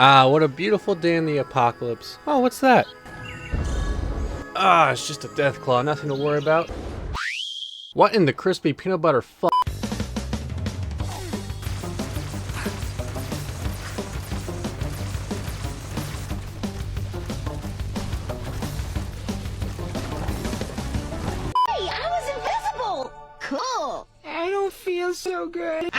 Ah, what a beautiful day in the apocalypse. Oh, what's that? Ah, it's just a death claw, nothing to worry about. What in the crispy peanut butter fuck? Hey, I was invisible! Cool! I don't feel so good.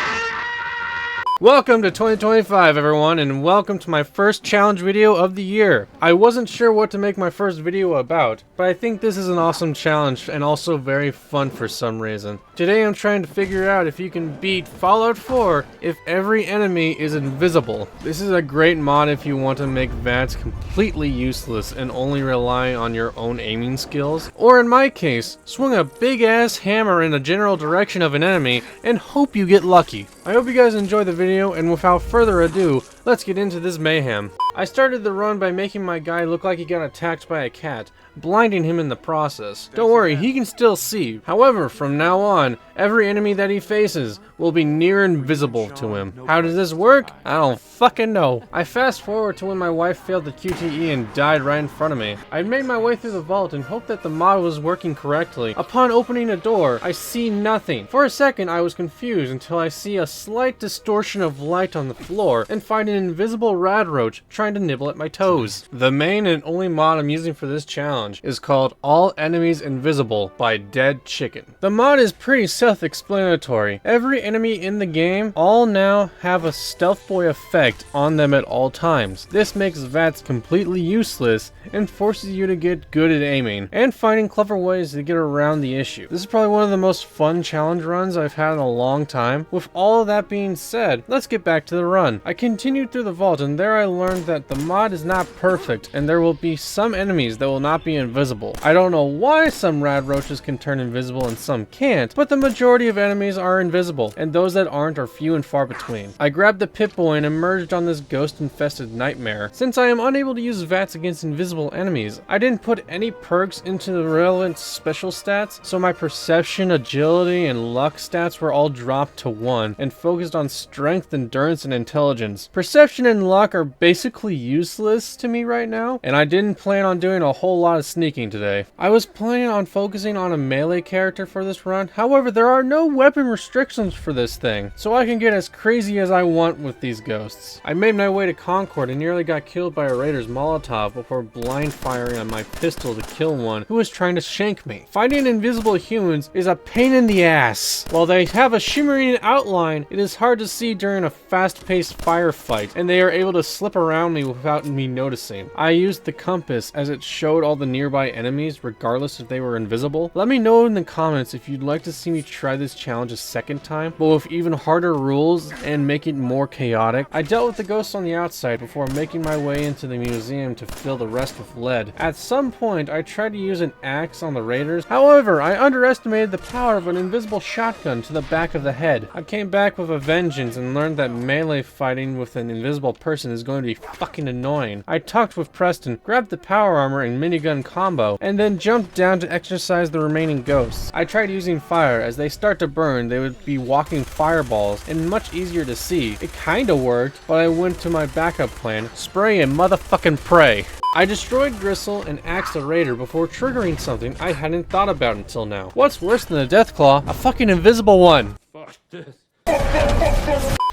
Welcome to 2025, everyone, and welcome to my first challenge video of the year. I wasn't sure what to make my first video about, but I think this is an awesome challenge and also very fun for some reason. Today I'm trying to figure out if you can beat Fallout 4 if every enemy is invisible. This is a great mod if you want to make VATS completely useless and only rely on your own aiming skills. Or in my case, swing a big ass hammer in the general direction of an enemy and hope you get lucky. I hope you guys enjoy the video, and without further ado, let's get into this mayhem. I started the run by making my guy look like he got attacked by a cat, blinding him in the process. Don't worry, he can still see. However, from now on, every enemy that he faces will be near invisible to him. How does this work? I don't fucking know. I fast forward to when my wife failed the QTE and died right in front of me. I made my way through the vault and hoped that the mod was working correctly. Upon opening a door, I see nothing. For a second, I was confused until I see a slight distortion of light on the floor and find an invisible rad roach trying to nibble at my toes. The main and only mod I'm using for this challenge is called All Enemies Invisible by Dead Chicken. The mod is pretty self-explanatory. Every enemy in the game all now have a stealth boy effect on them at all times. This makes VATS completely useless and forces you to get good at aiming and finding clever ways to get around the issue. This is probably one of the most fun challenge runs I've had in a long time. With all of that being said, let's get back to the run. I continued through the vault and there I learned that the mod is not perfect and there will be some enemies that will not be invisible. I don't know why some rad roaches can turn invisible and some can't, but the majority of enemies are invisible, and those that aren't are few and far between. I grabbed the Pip-Boy and emerged on this ghost-infested nightmare. Since I am unable to use VATS against invisible enemies, I didn't put any perks into the relevant special stats, so my perception, agility, and luck stats were all dropped to 1 and focused on strength, endurance, and intelligence. Perception and luck are basically useless to me right now, and I didn't plan on doing a whole lot of sneaking today. I was planning on focusing on a melee character for this run, however there are no weapon restrictions for this thing, so I can get as crazy as I want with these ghosts. I made my way to Concord and nearly got killed by a raider's Molotov before blind firing on my pistol to kill one who was trying to shank me. Fighting invisible humans is a pain in the ass. While they have a shimmering outline, it is hard to see during a fast-paced firefight, and they are able to slip around me without me noticing. I used the compass as it showed all the nearby enemies regardless if they were invisible. Let me know in the comments if you'd like to see me try this challenge a second time, but with even harder rules and make it more chaotic. I dealt with the ghosts on the outside before making my way into the museum to fill the rest with lead. At some point, I tried to use an axe on the raiders. However, I underestimated the power of an invisible shotgun to the back of the head. I came back with a vengeance and learned that melee fighting with an invisible person is going to be fucking annoying. I talked with Preston, grabbed the power armor and minigun combo, and then jumped down to exercise the remaining ghosts. I tried using fire. As they start to burn, they would be walking fireballs and much easier to see. It kinda worked, but I went to my backup plan: spray and motherfucking pray. I destroyed Gristle and axed a raider before triggering something I hadn't thought about until now. What's worse than a death claw? A fucking invisible one! Fuck this.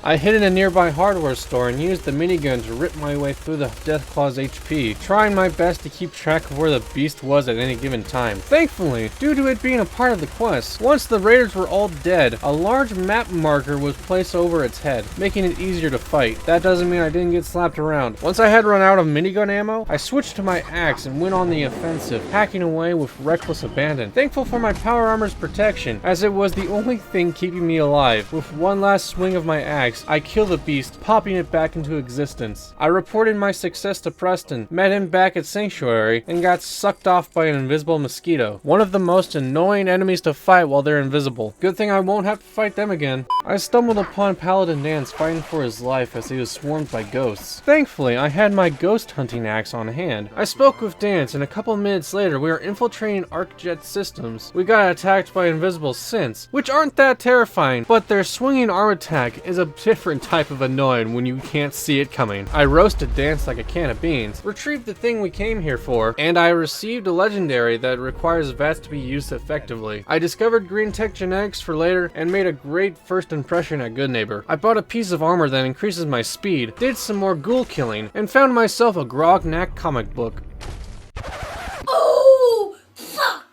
I hid in a nearby hardware store and used the minigun to rip my way through the Deathclaw's HP, trying my best to keep track of where the beast was at any given time. Thankfully, due to it being a part of the quest, once the raiders were all dead, a large map marker was placed over its head, making it easier to fight. That doesn't mean I didn't get slapped around. Once I had run out of minigun ammo, I switched to my axe and went on the offensive, hacking away with reckless abandon. Thankful for my power armor's protection, as it was the only thing keeping me alive. With one last swing of my axe, I killed the beast, popping it back into existence. I reported my success to Preston, met him back at Sanctuary, and got sucked off by an invisible mosquito. One of the most annoying enemies to fight while they're invisible. Good thing I won't have to fight them again. I stumbled upon Paladin Dance fighting for his life as he was swarmed by ghosts. Thankfully, I had my ghost hunting axe on hand. I spoke with Dance, and a couple minutes later we were infiltrating ArcJet systems. We got attacked by invisible synths, which aren't that terrifying, but their swinging arm attack is a different type of annoying when you can't see it coming. I roasted Dance like a can of beans, retrieved the thing we came here for, and I received a legendary that requires VATS to be used effectively. I discovered green tech genetics for later and made a great first impression at Good Neighbor. I bought a piece of armor that increases my speed, did some more ghoul killing, and found myself a Grognak comic book. Oh, fuck!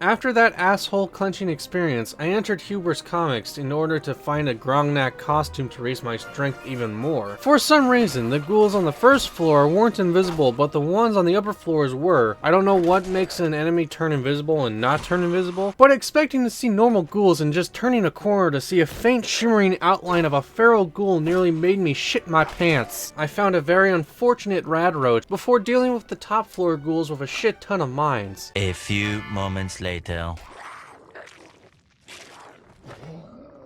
After that asshole clenching experience, I entered Hubris Comics in order to find a Grognak costume to raise my strength even more. For some reason, the ghouls on the first floor weren't invisible, but the ones on the upper floors were. I don't know what makes an enemy turn invisible and not turn invisible, but expecting to see normal ghouls and just turning a corner to see a faint shimmering outline of a feral ghoul nearly made me shit my pants. I found a very unfortunate rad roach before dealing with the top floor ghouls with a shit ton of mines. A few moments later.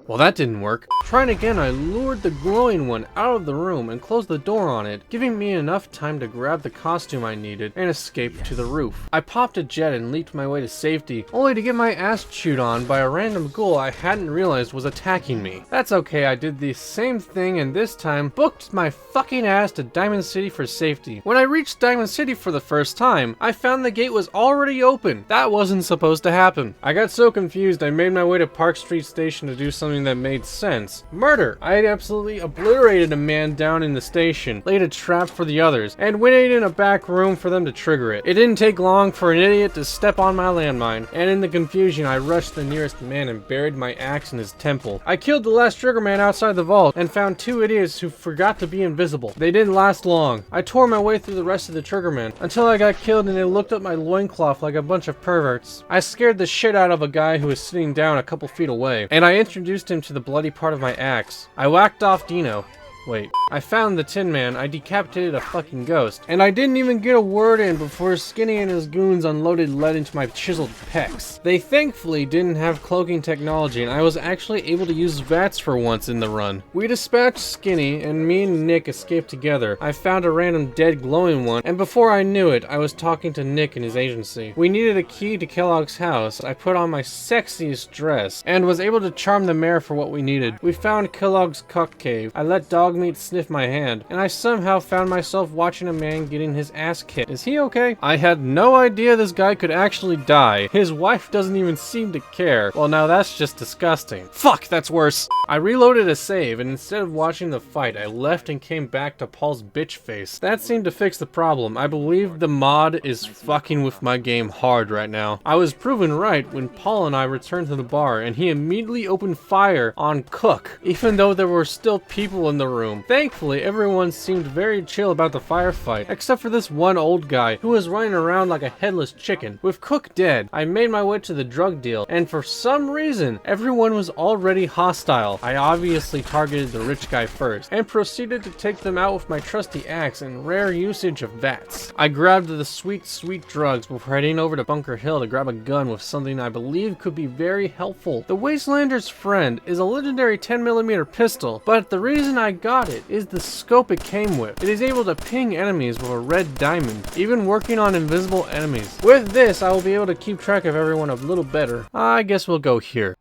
Well, that didn't work. Trying again, I lured the glowing one out of the room and closed the door on it, giving me enough time to grab the costume I needed and escape to the roof. I popped a jet and leaped my way to safety, only to get my ass chewed on by a random ghoul I hadn't realized was attacking me. That's okay, I did the same thing and this time booked my fucking ass to Diamond City for safety. When I reached Diamond City for the first time, I found the gate was already open. That wasn't supposed to happen. I got so confused I made my way to Park Street Station to do something that made sense. Murder! I had absolutely obliterated a man down in the station, laid a trap for the others, and waited in a back room for them to trigger it. It didn't take long for an idiot to step on my landmine, and in the confusion I rushed the nearest man and buried my axe in his temple. I killed the last trigger man outside the vault, and found two idiots who forgot to be invisible. They didn't last long. I tore my way through the rest of the trigger men, until I got killed and they looked up my loincloth like a bunch of perverts. I scared the shit out of a guy who was sitting down a couple feet away, and I introduced him to the bloody part of my axe. I whacked off Dino. Wait. I found the Tin Man, I decapitated a fucking ghost, and I didn't even get a word in before Skinny and his goons unloaded lead into my chiseled pecs. They thankfully didn't have cloaking technology, and I was actually able to use VATS for once in the run. We dispatched Skinny, and me and Nick escaped together. I found a random dead glowing one, and before I knew it, I was talking to Nick and his agency. We needed a key to Kellogg's house. I put on my sexiest dress, and was able to charm the mayor for what we needed. We found Kellogg's cuck cave. I let Dogmeat sniff my hand, and I somehow found myself watching a man getting his ass kicked. Is he okay? I had no idea this guy could actually die. His wife doesn't even seem to care. Well, now that's just disgusting. Fuck, that's worse. I reloaded a save, and instead of watching the fight, I left and came back to Paul's bitch face. That seemed to fix the problem. I believe the mod is fucking with my game hard right now. I was proven right when Paul and I returned to the bar, and he immediately opened fire on Cook, even though there were still people in the room. Thankfully, everyone seemed very chill about the firefight, except for this one old guy who was running around like a headless chicken. With Cook dead, I made my way to the drug deal, and for some reason, everyone was already hostile. I obviously targeted the rich guy first, and proceeded to take them out with my trusty axe and rare usage of VATS. I grabbed the sweet, sweet drugs before heading over to Bunker Hill to grab a gun with something I believe could be very helpful. The Wastelander's Friend is a legendary 10mm pistol, but the reason I got it is the scope it came with. It is able to ping enemies with a red diamond, even working on invisible enemies. With this, I will be able to keep track of everyone a little better. I guess we'll go here.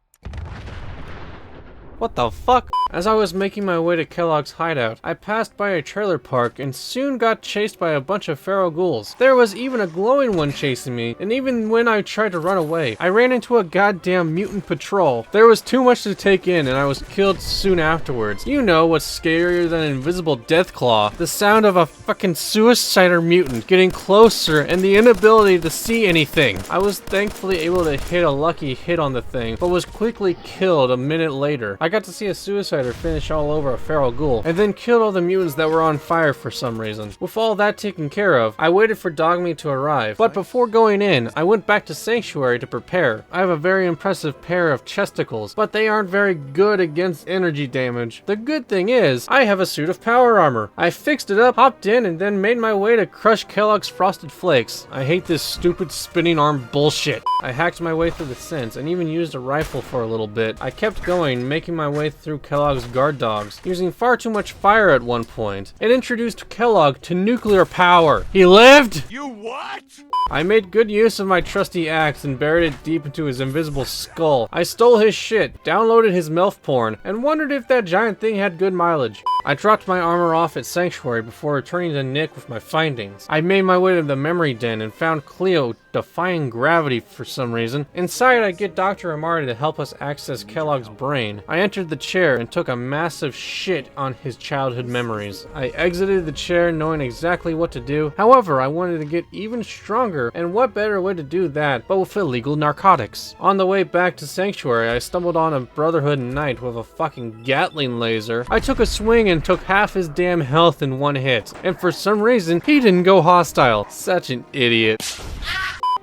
What the fuck? As I was making my way to Kellogg's hideout, I passed by a trailer park and soon got chased by a bunch of feral ghouls. There was even a glowing one chasing me, and even when I tried to run away, I ran into a goddamn mutant patrol. There was too much to take in, and I was killed soon afterwards. You know what's scarier than an invisible deathclaw? The sound of a fucking suicider mutant getting closer and the inability to see anything. I was thankfully able to hit a lucky hit on the thing, but was quickly killed a minute later. I got to see a suicider finish all over a feral ghoul, and then killed all the mutants that were on fire for some reason. With all that taken care of, I waited for Dogmeat to arrive, but before going in, I went back to Sanctuary to prepare. I have a very impressive pair of chesticles, but they aren't very good against energy damage. The good thing is, I have a suit of power armor. I fixed it up, hopped in, and then made my way to crush Kellogg's Frosted Flakes. I hate this stupid spinning arm bullshit. I hacked my way through the scents, and even used a rifle for a little bit. I kept going, making my way through Kellogg's guard dogs, using far too much fire at one point. It introduced Kellogg to nuclear power. He lived? You what? I made good use of my trusty axe and buried it deep into his invisible skull. I stole his shit, downloaded his MILF porn, and wondered if that giant thing had good mileage. I dropped my armor off at Sanctuary before returning to Nick with my findings. I made my way to the memory den and found Cleo defying gravity for some reason. Inside, I get Dr. Amari to help us access Kellogg's brain. I entered the chair and took a massive shit on his childhood memories. I exited the chair knowing exactly what to do. However, I wanted to get even stronger, and what better way to do that but with illegal narcotics. On the way back to Sanctuary, I stumbled on a Brotherhood knight with a fucking Gatling laser. I took a swing and took half his damn health in one hit, and for some reason, he didn't go hostile. Such an idiot.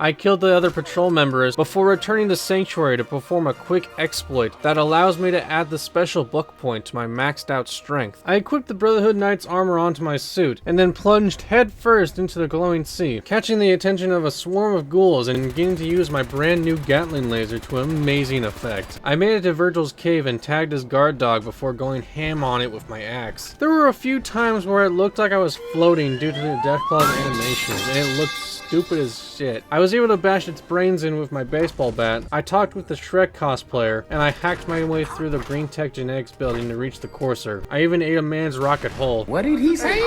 I killed the other patrol members before returning to Sanctuary to perform a quick exploit that allows me to add the special book point to my maxed out strength. I equipped the Brotherhood Knight's armor onto my suit, and then plunged head first into the glowing sea, catching the attention of a swarm of ghouls and beginning to use my brand new Gatling laser to amazing effect. I made it to Virgil's cave and tagged his guard dog before going ham on it with my axe. There were a few times where it looked like I was floating due to the Deathclaw's animations, and it looked stupid as shit. I was able to bash its brains in with my baseball bat. I talked with the Shrek cosplayer, and I hacked my way through the Green Tech Genetics building to reach the Courser. I even ate a man's rocket hole. What did he say?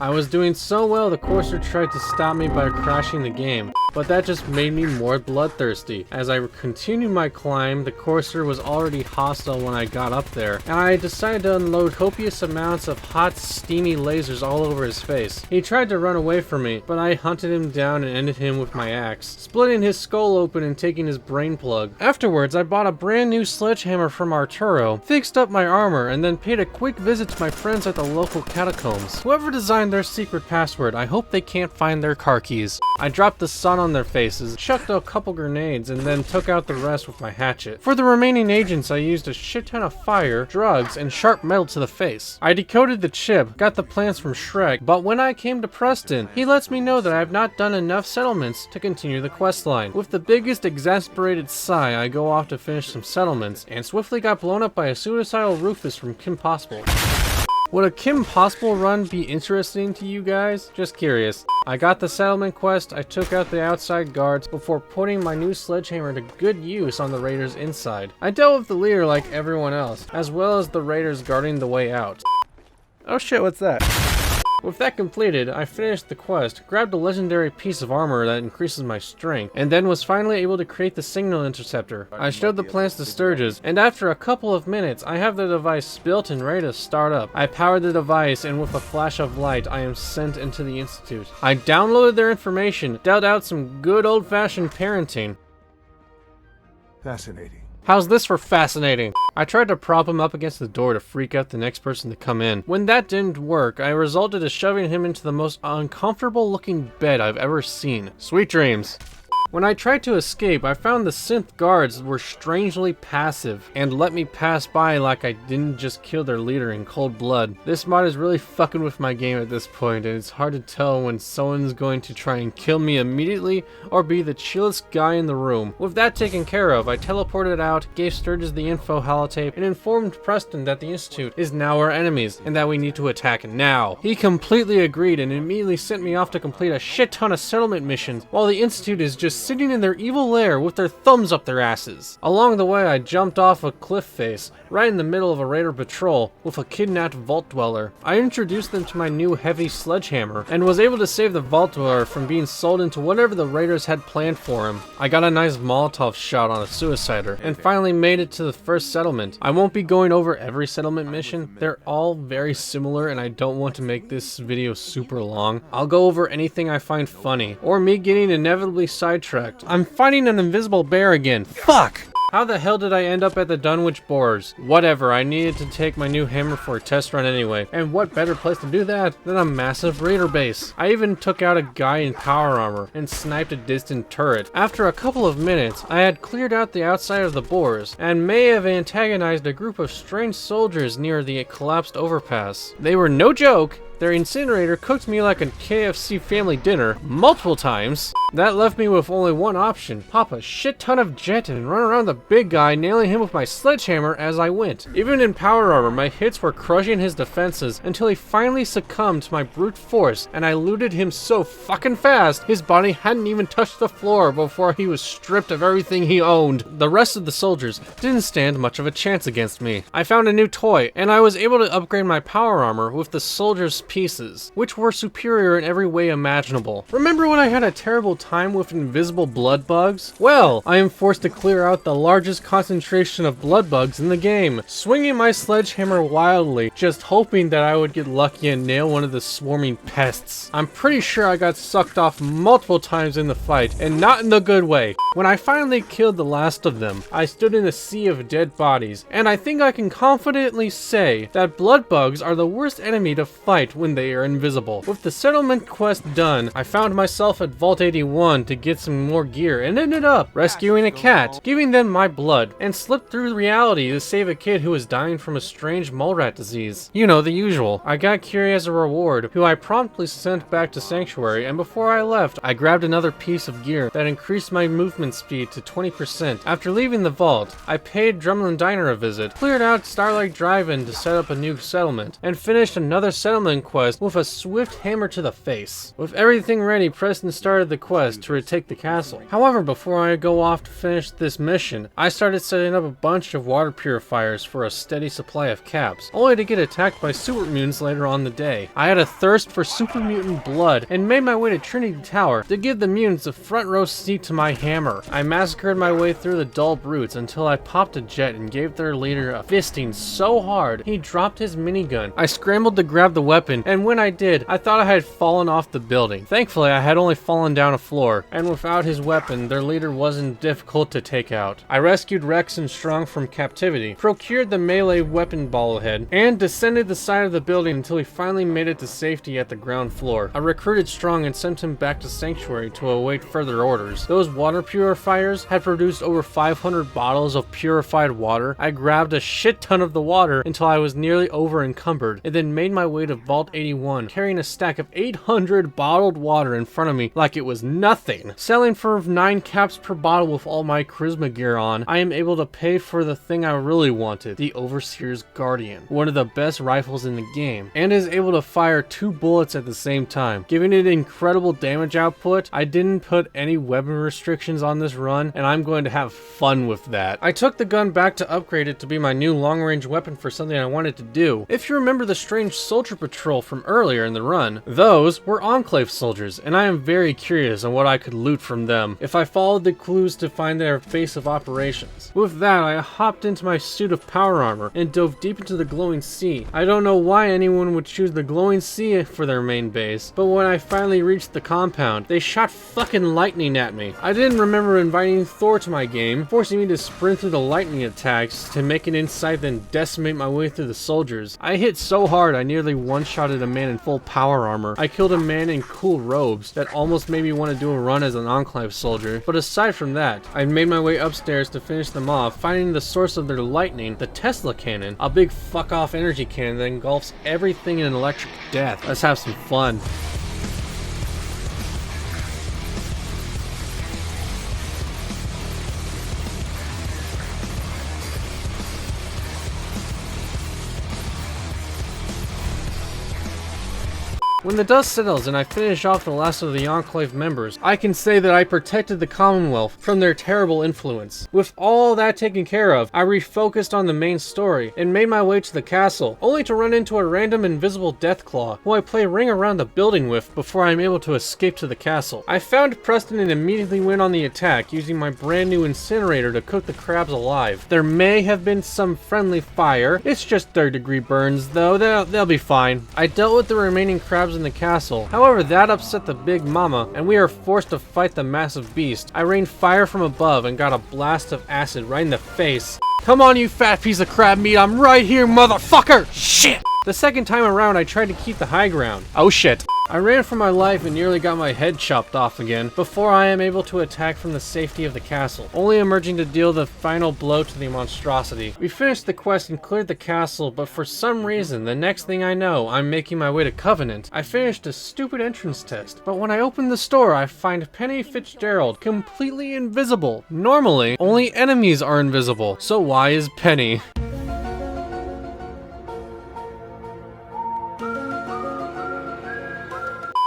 I was doing so well the Courser tried to stop me by crashing the game, but that just made me more bloodthirsty. As I continued my climb, the Courser was already hostile when I got up there, and I decided to unload copious amounts of hot, steamy lasers all over his face. He tried to run away from me, but I hunted him down and ended him with my axe, splitting his skull open and taking his brain plug. Afterwards, I bought a brand new sledgehammer from Arturo, fixed up my armor, and then paid a quick visit to my friends at the local catacombs. Whoever designed their secret password, I hope they can't find their car keys. I dropped the sun on their faces, chucked a couple grenades, and then took out the rest with my hatchet. For the remaining agents, I used a shit ton of fire, drugs, and sharp metal to the face. I decoded the chip, got the plans from Shrek, but when I came to Preston, he lets me know that I have not done enough settlements to continue the quest line. With the biggest exasperated sigh, I go off to finish some settlements, and swiftly got blown up by a suicidal Rufus from Kim Possible. Would a Kim Possible run be interesting to you guys? Just curious. I got the settlement quest, I took out the outside guards before putting my new sledgehammer to good use on the raiders inside. I dealt with the leader like everyone else, as well as the raiders guarding the way out. Oh shit, what's that? With that completed, I finished the quest, grabbed a legendary piece of armor that increases my strength, and then was finally able to create the signal interceptor. I showed the plans to Sturgis, and after a couple of minutes, I have the device built and ready to start up. I powered the device, and with a flash of light, I am sent into the Institute. I downloaded their information, dealt out some good old-fashioned parenting. Fascinating. How's this for fascinating? I tried to prop him up against the door to freak out the next person to come in. When that didn't work, I resorted to shoving him into the most uncomfortable looking bed I've ever seen. Sweet dreams. When I tried to escape, I found the synth guards were strangely passive and let me pass by like I didn't just kill their leader in cold blood. This mod is really fucking with my game at this point, and it's hard to tell when someone's going to try and kill me immediately or be the chillest guy in the room. With that taken care of, I teleported out, gave Sturgis the info holotape, and informed Preston that the Institute is now our enemies and that we need to attack now. He completely agreed and immediately sent me off to complete a shit ton of settlement missions while the Institute is just sitting in their evil lair with their thumbs up their asses. Along the way, I jumped off a cliff face, right in the middle of a raider patrol, with a kidnapped vault dweller. I introduced them to my new heavy sledgehammer, and was able to save the vault dweller from being sold into whatever the raiders had planned for him. I got a nice Molotov shot on a suicider, and finally made it to the first settlement. I won't be going over every settlement mission, they're all very similar, and I don't want to make this video super long. I'll go over anything I find funny, or me getting inevitably sidetracked. I'm fighting an invisible bear again. Fuck! How the hell did I end up at the Dunwich Boars? Whatever, I needed to take my new hammer for a test run anyway. And what better place to do that than a massive raider base? I even took out a guy in power armor and sniped a distant turret. After a couple of minutes, I had cleared out the outside of the Boars and may have antagonized a group of strange soldiers near the collapsed overpass. They were no joke. Their incinerator cooked me like a KFC family dinner multiple times. That left me with only one option: pop a shit ton of jet and run around the big guy, nailing him with my sledgehammer as I went. Even in power armor, my hits were crushing his defenses until he finally succumbed to my brute force, and I looted him so fucking fast, his body hadn't even touched the floor before he was stripped of everything he owned. The rest of the soldiers didn't stand much of a chance against me. I found a new toy, and I was able to upgrade my power armor with the soldiers' pieces, which were superior in every way imaginable. Remember when I had a terrible time with invisible blood bugs? Well, I am forced to clear out the largest concentration of blood bugs in the game, swinging my sledgehammer wildly, just hoping that I would get lucky and nail one of the swarming pests. I'm pretty sure I got sucked off multiple times in the fight, and not in the good way. When I finally killed the last of them, I stood in a sea of dead bodies, and I think I can confidently say that blood bugs are the worst enemy to fight when they are invisible. With the settlement quest done, I found myself at Vault 81 to get some more gear and ended up rescuing a cat, giving them my blood, and slipped through reality to save a kid who was dying from a strange mole rat disease. You know, the usual. I got Curie as a reward, who I promptly sent back to Sanctuary, and before I left, I grabbed another piece of gear that increased my movement speed to 20%. After leaving the vault, I paid Drumlin Diner a visit, cleared out Starlight Drive-In to set up a new settlement, and finished another settlement quest with a swift hammer to the face. With everything ready, Preston started the quest to retake the castle. However, before I go off to finish this mission, I started setting up a bunch of water purifiers for a steady supply of caps, only to get attacked by super mutants later on the day. I had a thirst for super mutant blood and made my way to Trinity Tower to give the mutants a front row seat to my hammer. I massacred my way through the dull brutes until I popped a jet and gave their leader a fisting so hard he dropped his minigun. I scrambled to grab the weapon, and when I did, I thought I had fallen off the building. Thankfully, I had only fallen down a floor, and without his weapon, their leader wasn't difficult to take out. I rescued Rex and Strong from captivity, procured the melee weapon ballhead, and descended the side of the building until he finally made it to safety at the ground floor. I recruited Strong and sent him back to Sanctuary to await further orders. Those water purifiers had produced over 500 bottles of purified water. I grabbed a shit ton of the water until I was nearly over encumbered, and then made my way to Vault 81, carrying a stack of 800 bottled water in front of me like it was nothing. Selling for 9 caps per bottle with all my charisma gear on, I am able to pay for the thing I really wanted, the Overseer's Guardian, one of the best rifles in the game, and is able to fire 2 bullets at the same time, giving it incredible damage output. I didn't put any weapon restrictions on this run, and I'm going to have fun with that. I took the gun back to upgrade it to be my new long-range weapon for something I wanted to do. If you remember the strange soldier patrol from earlier in the run, those were Enclave soldiers, and I am very curious on what I could loot from them if I followed the clues to find their base of operations. With that, I hopped into my suit of power armor and dove deep into the glowing sea. I don't know why anyone would choose the glowing sea for their main base, but when I finally reached the compound, they shot fucking lightning at me. I didn't remember inviting Thor to my game, forcing me to sprint through the lightning attacks to make it inside then decimate my way through the soldiers. I hit so hard I nearly one-shotted a man in full power armor. I killed a man in cool robes that almost made me want to do a run as an Enclave soldier, but aside from that, I made my way upstairs to finish them off, finding the source of their lightning, the Tesla cannon, a big fuck-off energy cannon that engulfs everything in an electric death. Let's have some fun. When the dust settles and I finish off the last of the Enclave members, I can say that I protected the Commonwealth from their terrible influence. With all that taken care of, I refocused on the main story and made my way to the castle, only to run into a random invisible Deathclaw, who I play ring around the building with before I'm able to escape to the castle. I found Preston and immediately went on the attack using my brand new incinerator to cook the crabs alive. There may have been some friendly fire, it's just 3rd-degree burns though, they'll be fine. I dealt with the remaining crabs in the castle. However, that upset the Big Mama, and we are forced to fight the massive beast. I rained fire from above and got a blast of acid right in the face. Come on, you fat piece of crab meat, I'm right here, motherfucker! Shit! The second time around, I tried to keep the high ground. Oh shit. I ran for my life and nearly got my head chopped off again before I am able to attack from the safety of the castle, only emerging to deal the final blow to the monstrosity. We finished the quest and cleared the castle, but for some reason, the next thing I know, I'm making my way to Covenant. I finished a stupid entrance test, but when I open the store, I find Penny Fitzgerald completely invisible. Normally, only enemies are invisible, so why is Penny?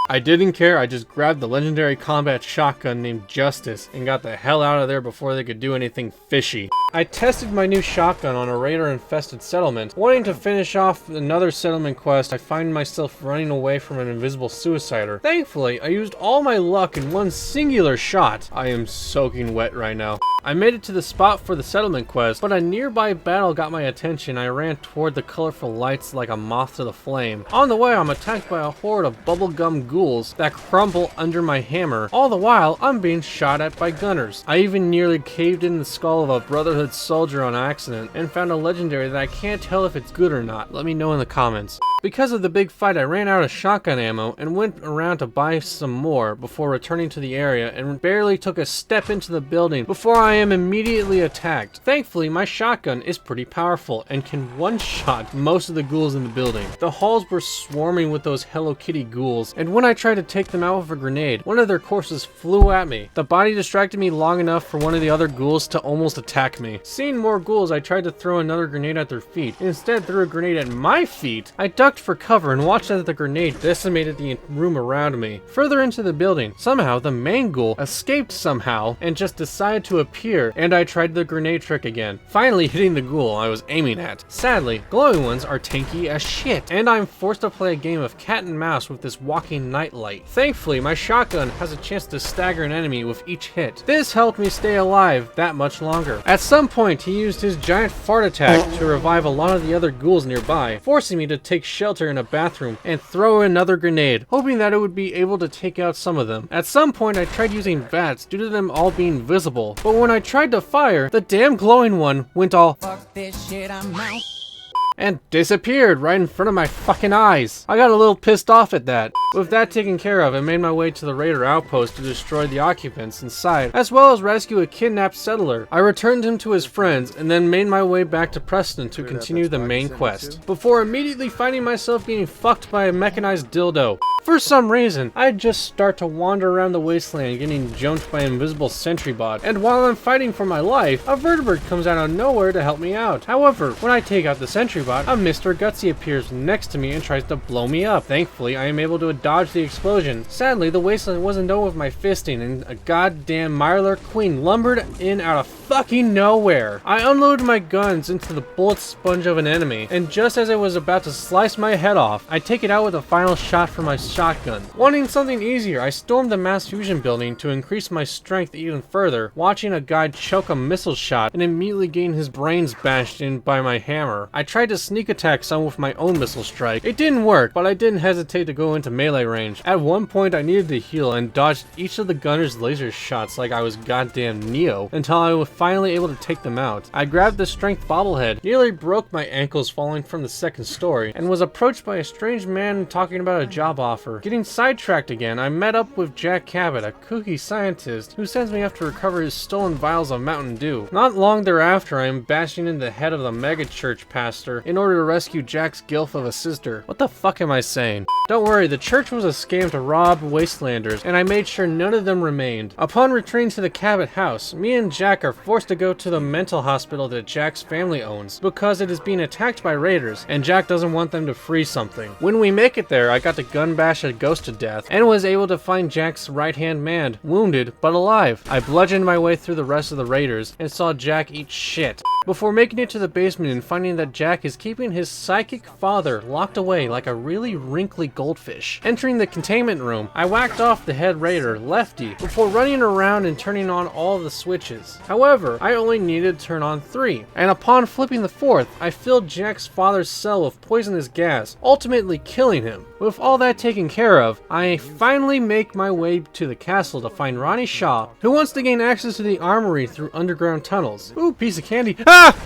I didn't care, I just grabbed the legendary combat shotgun named Justice and got the hell out of there before they could do anything fishy. I tested my new shotgun on a raider-infested settlement. Wanting to finish off another settlement quest, I find myself running away from an invisible suicider. Thankfully, I used all my luck in one singular shot. I am soaking wet right now. I made it to the spot for the settlement quest, but a nearby battle got my attention. I ran toward the colorful lights like a moth to the flame. On the way, I'm attacked by a horde of bubblegum ghouls that crumble under my hammer. All the while, I'm being shot at by gunners. I even nearly caved in the skull of a Brotherhood soldier on accident and found a legendary that I can't tell if it's good or not. Let me know in the comments. Because of the big fight, I ran out of shotgun ammo and went around to buy some more before returning to the area and barely took a step into the building before I am immediately attacked. Thankfully, my shotgun is pretty powerful and can one-shot most of the ghouls in the building. The halls were swarming with those Hello Kitty ghouls, and when I tried to take them out with a grenade, one of their corpses flew at me. The body distracted me long enough for one of the other ghouls to almost attack me. Seeing more ghouls, I tried to throw another grenade at their feet. Instead, threw a grenade at my feet. I ducked for cover and watched as the grenade decimated the room around me. Further into the building, somehow the main ghoul escaped somehow and just decided to appear, and I tried the grenade trick again, finally hitting the ghoul I was aiming at. Sadly, glowing ones are tanky as shit, and I'm forced to play a game of cat and mouse with this walking nightlight. Thankfully, my shotgun has a chance to stagger an enemy with each hit. This helped me stay alive that much longer. At some point, he used his giant fart attack to revive a lot of the other ghouls nearby, forcing me to take shelter in a bathroom and throw another grenade, hoping that it would be able to take out some of them. At some point, I tried using VATS due to them all being visible, but when I tried to fire, the damn glowing one went all "fuck this shit, I'm out," and disappeared right in front of my fucking eyes. I got a little pissed off at that. With that taken care of, I made my way to the raider outpost to destroy the occupants inside, as well as rescue a kidnapped settler. I returned him to his friends, and then made my way back to Preston to continue the main quest, before immediately finding myself getting fucked by a mechanized dildo. For some reason, I just start to wander around the wasteland getting jumped by an invisible Sentry bot, and while I'm fighting for my life, a vertebrate comes out of nowhere to help me out. However, when I take out the Sentry bot, a Mr. Gutsy appears next to me and tries to blow me up. Thankfully, I am able to dodge the explosion. Sadly, the wasteland wasn't done with my fisting, and a goddamn Mirelurk Queen lumbered in out of fucking nowhere. I unloaded my guns into the bullet sponge of an enemy, and just as I was about to slice my head off, I take it out with a final shot from my shotgun. Wanting something easier, I stormed the mass fusion building to increase my strength even further, watching a guy choke a missile shot and immediately getting his brains bashed in by my hammer. I tried to sneak attack some with my own missile strike. It didn't work, but I didn't hesitate to go into melee range. At one point, I needed to heal and dodged each of the gunner's laser shots like I was goddamn Neo, until I was finally able to take them out. I grabbed the strength bobblehead, nearly broke my ankles falling from the second story, and was approached by a strange man talking about a job offer. Getting sidetracked again, I met up with Jack Cabot, a kooky scientist, who sends me off to recover his stolen vials of Mountain Dew. Not long thereafter, I am bashing into the head of the megachurch pastor in order to rescue Jack's gilf of a sister. What the fuck am I saying? Don't worry, the church was a scam to rob wastelanders, and I made sure none of them remained. Upon returning to the Cabot House, me and Jack are forced to go to the mental hospital that Jack's family owns, because it is being attacked by raiders, and Jack doesn't want them to free something. When we make it there, I got to gun bash a ghost to death, and was able to find Jack's right-hand man, wounded but alive. I bludgeoned my way through the rest of the raiders, and saw Jack eat shit, before making it to the basement and finding that Jack is keeping his psychic father locked away like a really wrinkly goldfish. Entering the containment room, I whacked off the head raider, Lefty, before running around and turning on all the switches. However, I only needed to turn on 3, and upon flipping the 4th, I filled Jack's father's cell with poisonous gas, ultimately killing him. With all that taken care of, I finally make my way to the castle to find Ronnie Shaw, who wants to gain access to the armory through underground tunnels. Ooh, piece of candy. Ah!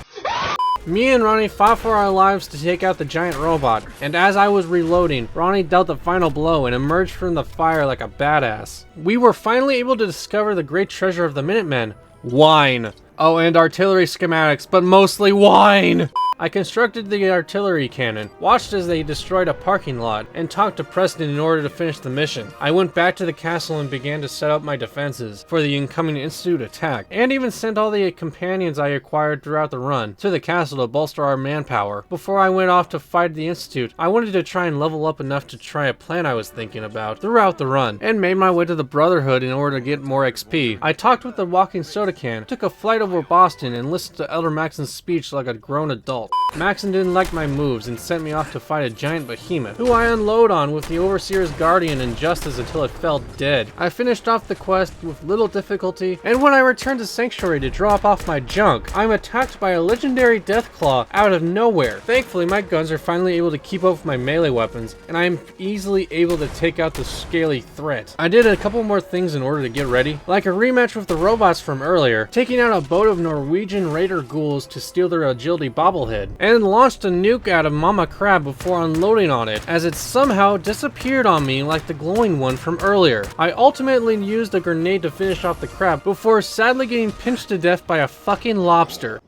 Me and Ronnie fought for our lives to take out the giant robot, and as I was reloading, Ronnie dealt the final blow and emerged from the fire like a badass. We were finally able to discover the great treasure of the Minutemen: wine. Oh, and artillery schematics, but mostly wine! I constructed the artillery cannon, watched as they destroyed a parking lot, and talked to Preston in order to finish the mission. I went back to the castle and began to set up my defenses for the incoming Institute attack, and even sent all the companions I acquired throughout the run to the castle to bolster our manpower. Before I went off to fight the Institute, I wanted to try and level up enough to try a plan I was thinking about throughout the run, and made my way to the Brotherhood in order to get more XP. I talked with the walking soda can, took a flight over Boston, and listened to Elder Maxon's speech like a grown adult. Maxon didn't like my moves and sent me off to fight a giant behemoth, who I unload on with the Overseer's Guardian and Justice until it fell dead. I finished off the quest with little difficulty, and when I returned to Sanctuary to drop off my junk, I'm attacked by a legendary Deathclaw out of nowhere. Thankfully, my guns are finally able to keep up with my melee weapons, and I am easily able to take out the scaly threat. I did a couple more things in order to get ready, like a rematch with the robots from earlier, taking out a boat of Norwegian raider ghouls to steal their agility bobblehead, and launched a nuke out of Mama Crab before unloading on it, as it somehow disappeared on me like the glowing one from earlier. I ultimately used a grenade to finish off the crab before sadly getting pinched to death by a fucking lobster.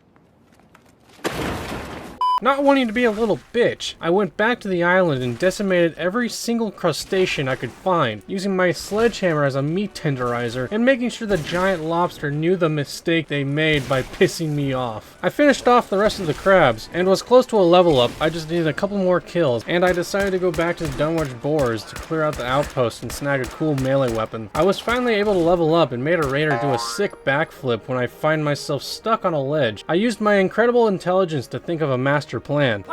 Not wanting to be a little bitch, I went back to the island and decimated every single crustacean I could find, using my sledgehammer as a meat tenderizer and making sure the giant lobster knew the mistake they made by pissing me off. I finished off the rest of the crabs and was close to a level up. I just needed a couple more kills, and I decided to go back to the Dunwich Boars to clear out the outpost and snag a cool melee weapon. I was finally able to level up and made a raider do a sick backflip when I find myself stuck on a ledge. I used my incredible intelligence to think of a master plan.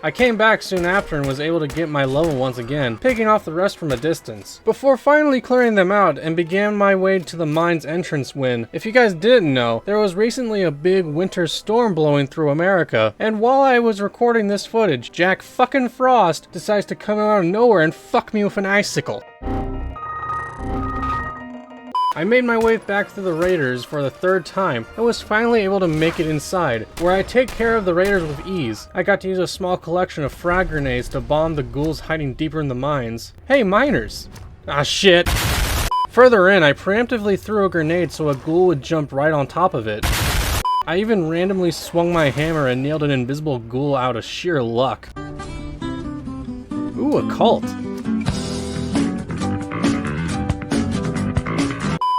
I came back soon after and was able to get my level once again, picking off the rest from a distance, before finally clearing them out and began my way to the mine's entrance when, if you guys didn't know, there was recently a big winter storm blowing through America, and while I was recording this footage, Jack fucking Frost decides to come out of nowhere and fuck me with an icicle. I made my way back through the raiders for the third time and was finally able to make it inside, where I take care of the raiders with ease. I got to use a small collection of frag grenades to bomb the ghouls hiding deeper in the mines. Hey, miners! Ah, shit! Further in, I preemptively threw a grenade so a ghoul would jump right on top of it. I even randomly swung my hammer and nailed an invisible ghoul out of sheer luck. Ooh, a cult.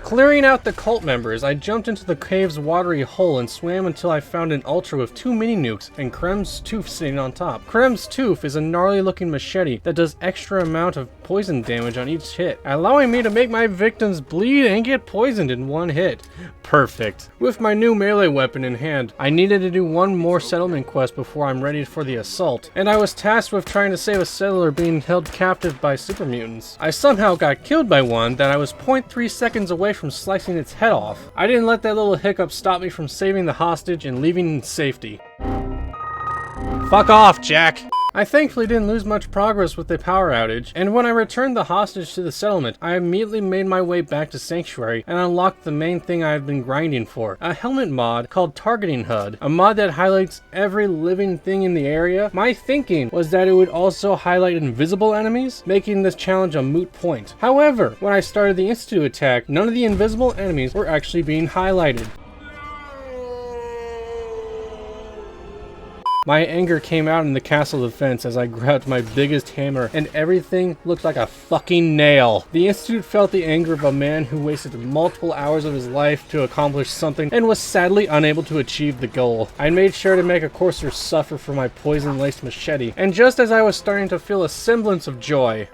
Clearing out the cult members, I jumped into the cave's watery hole and swam until I found an ultra with 2 mini nukes and Krem's tooth sitting on top. Krem's tooth is a gnarly looking machete that does extra amount of poison damage on each hit, allowing me to make my victims bleed and get poisoned in one hit. Perfect. With my new melee weapon in hand, I needed to do one more settlement quest before I'm ready for the assault, and I was tasked with trying to save a settler being held captive by super mutants. I somehow got killed by one that I was 0.3 seconds away from slicing its head off. I didn't let that little hiccup stop me from saving the hostage and leaving in safety. Fuck off, Jack! I thankfully didn't lose much progress with the power outage, and when I returned the hostage to the settlement, I immediately made my way back to Sanctuary and unlocked the main thing I have been grinding for, a helmet mod called Targeting HUD, a mod that highlights every living thing in the area. My thinking was that it would also highlight invisible enemies, making this challenge a moot point. However, when I started the Institute attack, none of the invisible enemies were actually being highlighted. My anger came out in the castle defense as I grabbed my biggest hammer and everything looked like a fucking nail. The Institute felt the anger of a man who wasted multiple hours of his life to accomplish something and was sadly unable to achieve the goal. I made sure to make a courser suffer for my poison-laced machete, and just as I was starting to feel a semblance of joy,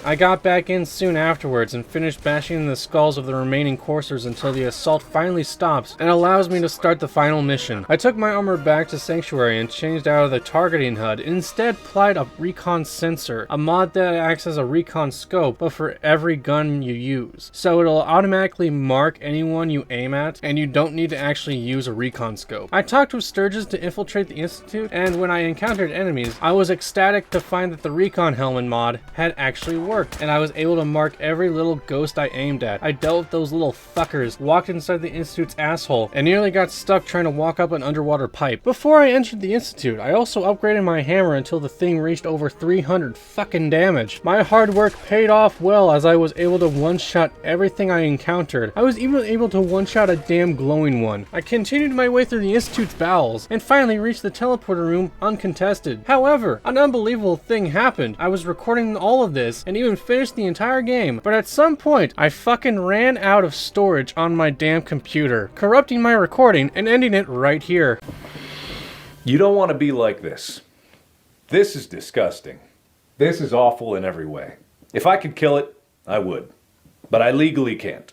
I got back in soon afterwards and finished bashing in the skulls of the remaining coursers until the assault finally stops and allows me to start the final mission. I took my armor back to Sanctuary and changed out of the targeting HUD, and instead applied a recon sensor, a mod that acts as a recon scope but for every gun you use. So it'll automatically mark anyone you aim at and you don't need to actually use a recon scope. I talked with Sturges to infiltrate the Institute, and when I encountered enemies, I was ecstatic to find that the recon helmet mod had actually worked. worked, and I was able to mark every little ghost I aimed at. I dealt with those little fuckers, walked inside the Institute's asshole, and nearly got stuck trying to walk up an underwater pipe. Before I entered the Institute, I also upgraded my hammer until the thing reached over 300 fucking damage. My hard work paid off well as I was able to one-shot everything I encountered. I was even able to one-shot a damn glowing one. I continued my way through the Institute's bowels, and finally reached the teleporter room uncontested. However, an unbelievable thing happened. I was recording all of this, and even finished the entire game, but at some point, I fucking ran out of storage on my damn computer, corrupting my recording and ending it right here. You don't want to be like this. This is disgusting. This is awful in every way. If I could kill it, I would. But I legally can't.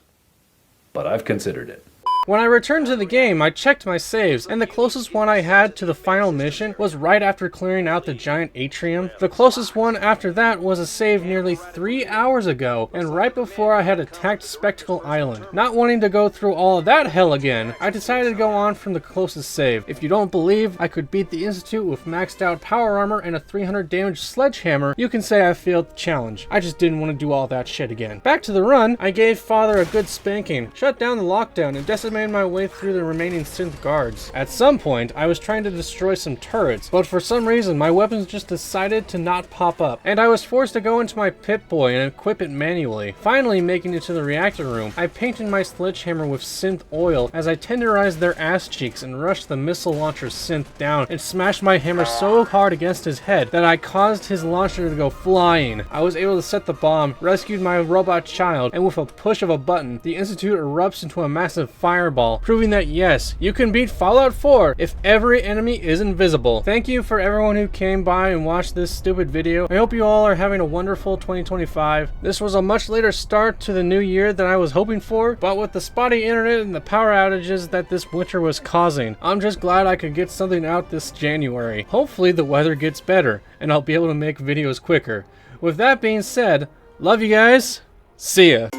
But I've considered it. When I returned to the game, I checked my saves, and the closest one I had to the final mission was right after clearing out the giant atrium. The closest one after that was a save nearly 3 hours ago, and right before I had attacked Spectacle Island. Not wanting to go through all of that hell again, I decided to go on from the closest save. If you don't believe I could beat the Institute with maxed out power armor and a 300 damage sledgehammer, you can say I failed the challenge. I just didn't want to do all that shit again. Back to the run, I gave Father a good spanking, shut down the lockdown, and decimated my way through the remaining synth guards. At some point, I was trying to destroy some turrets, but for some reason my weapons just decided to not pop up, and I was forced to go into my Pip-Boy and equip it manually. Finally making it to the reactor room, I painted my sledgehammer with synth oil as I tenderized their ass cheeks and rushed the missile launcher's synth down and smashed my hammer so hard against his head that I caused his launcher to go flying. I was able to set the bomb, rescued my robot child, and with a push of a button, the Institute erupts into a massive fireball, proving that yes, you can beat Fallout 4 if every enemy is invisible. Thank you for everyone who came by and watched this stupid video. I hope you all are having a wonderful 2025. This was a much later start to the new year than I was hoping for, but with the spotty internet and the power outages that this winter was causing, I'm just glad I could get something out this January. Hopefully the weather gets better, and I'll be able to make videos quicker. With that being said, love you guys, see ya.